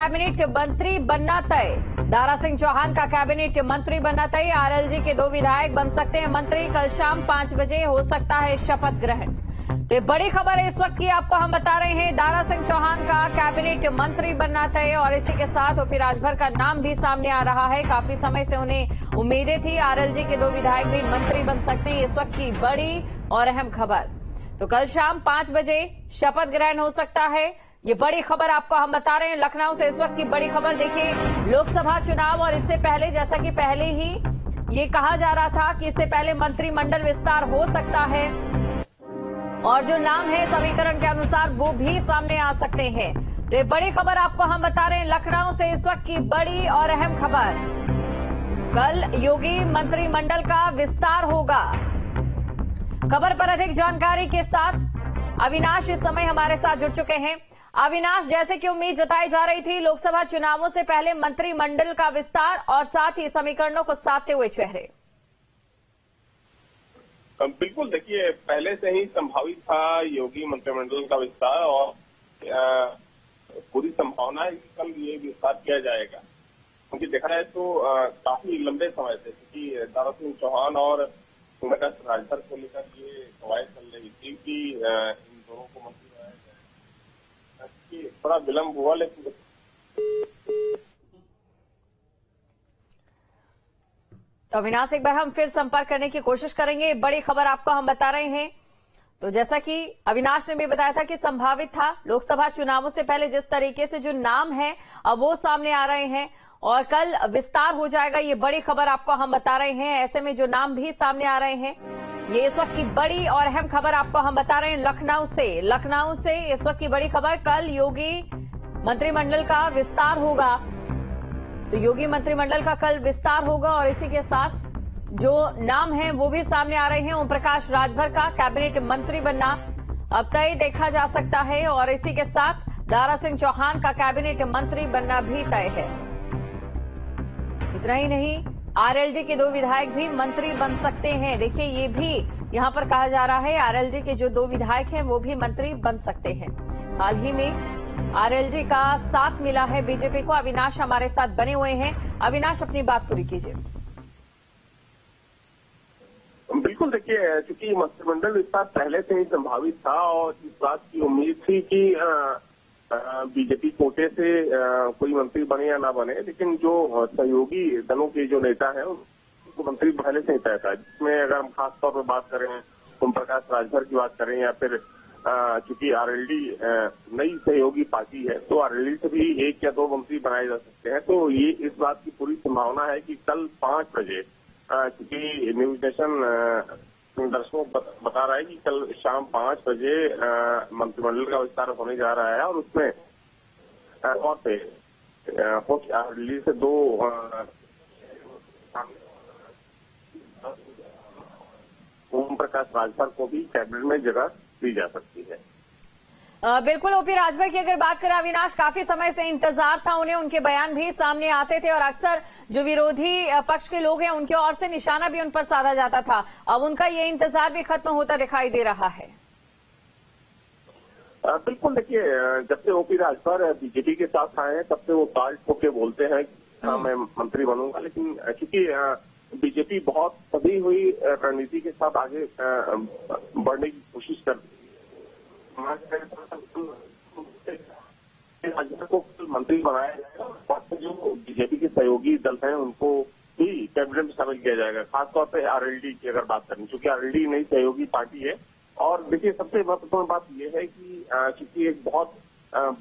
Cabinet मंत्री बनना तय। दारा सिंह चौहान का कैबिनेट मंत्री बनना तय। आरएलजी के 2 विधायक बन सकते हैं मंत्री। कल शाम 5 बजे हो सकता है शपथ ग्रहण। तो ये बड़ी खबर है इस वक्त की, आपको हम बता रहे हैं। दारा सिंह चौहान का कैबिनेट मंत्री बनना तय और इसी के साथ ओपी राजभर का नाम भी सामने आ रहा है। काफी समय से उन्हें उम्मीदें थी, आरएलजी के 2 विधायक भी मंत्री बन सकते हैं। इस वक्त की बड़ी और अहम खबर। तो कल शाम 5 बजे शपथ ग्रहण हो सकता है। ये बड़ी खबर आपको हम बता रहे हैं लखनऊ से। इस वक्त की बड़ी खबर देखिए, लोकसभा चुनाव और इससे पहले, जैसा कि पहले ही ये कहा जा रहा था कि इससे पहले मंत्रिमंडल विस्तार हो सकता है और जो नाम है समीकरण के अनुसार वो भी सामने आ सकते हैं। तो ये बड़ी खबर आपको हम बता रहे हैं लखनऊ से। इस वक्त की बड़ी और अहम खबर, कल योगी मंत्रिमंडल का विस्तार होगा। खबर पर अधिक जानकारी के साथ अविनाश इस समय हमारे साथ जुड़ चुके हैं। अविनाश, जैसे कि उम्मीद जताई जा रही थी लोकसभा चुनावों से पहले मंत्रिमंडल का विस्तार और साथ ही समीकरणों को साधते हुए चेहरे। बिल्कुल, देखिए पहले से ही संभावित था योगी मंत्रिमंडल का विस्तार और पूरी संभावना है कि कल ये विस्तार किया जाएगा। क्योंकि देखा जाए तो काफी लंबे समय से, क्योंकि दारा सिंह चौहान और प्रकाश राजभर को लेकर ये कवायद चल रही थी कि इन दोनों को मंत्री बनाया जाए। थोड़ा विलंब हुआ, लेकिन तो अविनाश, एक बार हम फिर संपर्क करने की कोशिश करेंगे। बड़ी खबर आपको हम बता रहे हैं। तो जैसा कि अविनाश ने भी बताया था कि संभावित था लोकसभा चुनावों से पहले जिस तरीके से जो नाम है अब वो सामने आ रहे हैं और कल विस्तार हो जाएगा। ये बड़ी खबर आपको हम बता रहे हैं। ऐसे में जो नाम भी सामने आ रहे हैं, ये इस वक्त की बड़ी और अहम खबर आपको हम बता रहे हैं लखनऊ से। लखनऊ से इस वक्त की बड़ी खबर, कल योगी मंत्रिमंडल का विस्तार होगा। तो योगी मंत्रिमंडल का कल विस्तार होगा और इसी के साथ जो नाम है वो भी सामने आ रहे हैं। ओम प्रकाश राजभर का कैबिनेट मंत्री बनना अब तय देखा जा सकता है और इसी के साथ दारा सिंह चौहान का कैबिनेट मंत्री बनना भी तय है। इतना ही नहीं, आरएलजी के 2 विधायक भी मंत्री बन सकते हैं। देखिए, ये भी यहां पर कहा जा रहा है, आरएलजी के जो 2 विधायक हैं वो भी मंत्री बन सकते हैं। हाल ही में आरएलजी का साथ मिला है बीजेपी को। अविनाश हमारे साथ बने हुए हैं। अविनाश, अपनी बात पूरी कीजिए। बिल्कुल, देखिए क्योंकि मंत्रिमंडल विस्तार पहले से ही संभावित था और इस बात की उम्मीद थी कि बीजेपी कोटे से कोई मंत्री बने या ना बने, लेकिन जो सहयोगी दलों के जो नेता हैं उनको मंत्री पहले से ही तय था। जिसमें अगर हम खास तौर पर बात करें, ओम प्रकाश राजभर की बात करें या फिर चूंकि आरएलडी नई सहयोगी पार्टी है तो आरएलडी से भी 1 या 2 मंत्री बनाए जा सकते हैं। तो ये इस बात की पूरी संभावना है कि कल 5 बजे, क्योंकि न्यूज नेशन दर्शकों बता रहा है कि कल शाम 5 बजे मंत्रिमंडल का विस्तार होने जा रहा है और उसमें तौर पे दिल्ली से 2 ओम प्रकाश राजभर को भी कैबिनेट में जगह दी जा सकती है। बिल्कुल, ओपी राजभर की अगर बात करें अविनाश, काफी समय से इंतजार था उन्हें, उनके बयान भी सामने आते थे और अक्सर जो विरोधी पक्ष के लोग हैं उनकी ओर से निशाना भी उन पर साधा जाता था। अब उनका ये इंतजार भी खत्म होता दिखाई दे रहा है। बिल्कुल, देखिए जब से ओपी राजभर बीजेपी के साथ आए हैं तब से वो ताल ठोक के बोलते हैं हाँ मैं मंत्री बनूंगा, लेकिन क्योंकि बीजेपी बहुत सदी हुई रणनीति के साथ आगे बढ़ने की कोशिश करती को मंत्री बनाया जाएगा और जो बीजेपी के सहयोगी दल हैं उनको भी कैबिनेट में शामिल किया जाएगा। खासतौर पे आरएलडी की अगर बात करें, क्योंकि आरएलडी नई सहयोगी पार्टी है। और देखिए सबसे महत्वपूर्ण बात यह है कि क्योंकि एक बहुत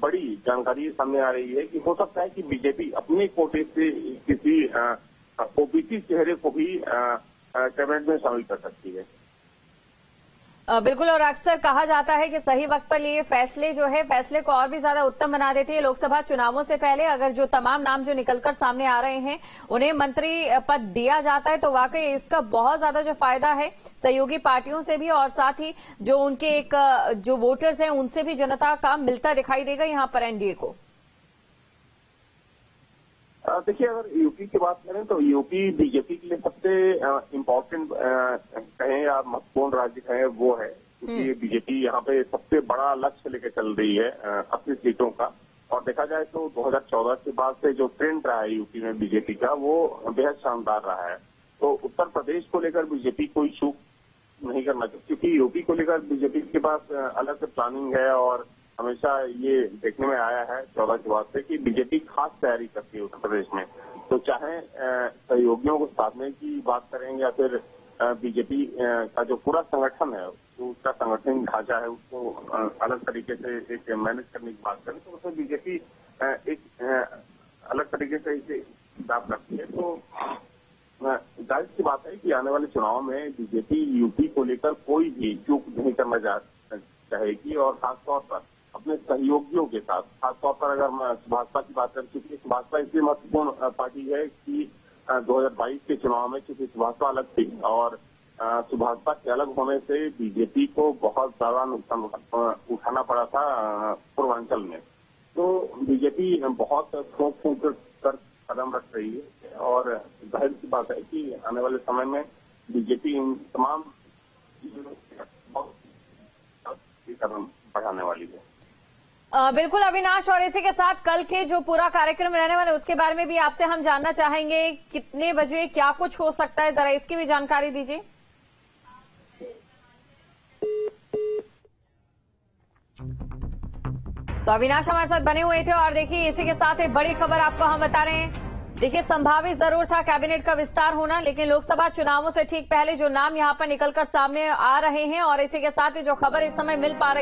बड़ी जानकारी सामने आ रही है कि हो सकता है कि बीजेपी अपने कोटे से किसी ओबीसी चेहरे को भी कैबिनेट में शामिल कर सकती है। बिल्कुल, और अक्सर कहा जाता है कि सही वक्त पर लिए फैसले जो है फैसले को और भी ज्यादा उत्तम बना देती है। लोकसभा चुनावों से पहले अगर जो तमाम नाम जो निकलकर सामने आ रहे हैं उन्हें मंत्री पद दिया जाता है तो वाकई इसका बहुत ज्यादा जो फायदा है सहयोगी पार्टियों से भी और साथ ही जो उनके एक जो वोटर्स हैं उनसे भी जनता का मिलता दिखाई देगा यहाँ पर एनडीए को। देखिए अगर यूपी की बात करें तो यूपी बीजेपी के लिए सबसे इम्पोर्टेंट कहें या महत्वपूर्ण राज्य है वो है, क्योंकि बीजेपी यहाँ पे सबसे बड़ा लक्ष्य लेकर चल रही है 80 सीटों का और देखा जाए तो 2014 के बाद से जो ट्रेंड रहा है यूपी में बीजेपी का, वो बेहद शानदार रहा है। तो उत्तर प्रदेश को लेकर बीजेपी कोई चूक नहीं करना चाहिए, क्योंकि यूपी को लेकर बीजेपी के पास अलग से प्लानिंग है और हमेशा ये देखने में आया है 14 के बाद से कि बीजेपी खास तैयारी करती है उत्तर प्रदेश में। तो चाहे सहयोगियों को साधने की बात करें या फिर बीजेपी का जो पूरा संगठन है, जो उसका संगठन ढांचा है, उसको अलग तरीके से एक मैनेज करने की बात करें तो उसमें बीजेपी एक अलग तरीके से इसे काम करती है। तो जाहिर सी बात है कि आने वाले चुनाव में बीजेपी यूपी को लेकर कोई भी चूक नहीं करना चाहेगी और खासतौर पर अपने सहयोगियों के साथ, खासतौर पर अगर मैं भाजपा की बात करूं, क्योंकि भाजपा इसलिए महत्वपूर्ण पार्टी है कि 2022 के चुनाव में चूंकि भाजपा अलग थी और भाजपा के अलग होने से बीजेपी को बहुत ज्यादा नुकसान उठाना पड़ा था पूर्वांचल में। तो बीजेपी बहुत सोच सोच कर कदम रख रही है और जाहिर सी बात है कि आने वाले समय में बीजेपी इन तमाम कदम बढ़ाने वाली है। बिल्कुल अविनाश, और इसी के साथ कल के जो पूरा कार्यक्रम रहने वाला है उसके बारे में भी आपसे हम जानना चाहेंगे। कितने बजे क्या कुछ हो सकता है, जरा इसकी भी जानकारी दीजिए। तो अविनाश हमारे साथ बने हुए थे और देखिए इसी के साथ एक बड़ी खबर आपको हम बता रहे हैं। देखिए संभावित जरूर था कैबिनेट का विस्तार होना, लेकिन लोकसभा चुनावों से ठीक पहले जो नाम यहां पर निकलकर सामने आ रहे हैं और इसी के साथ ही जो खबर इस समय मिल पा रही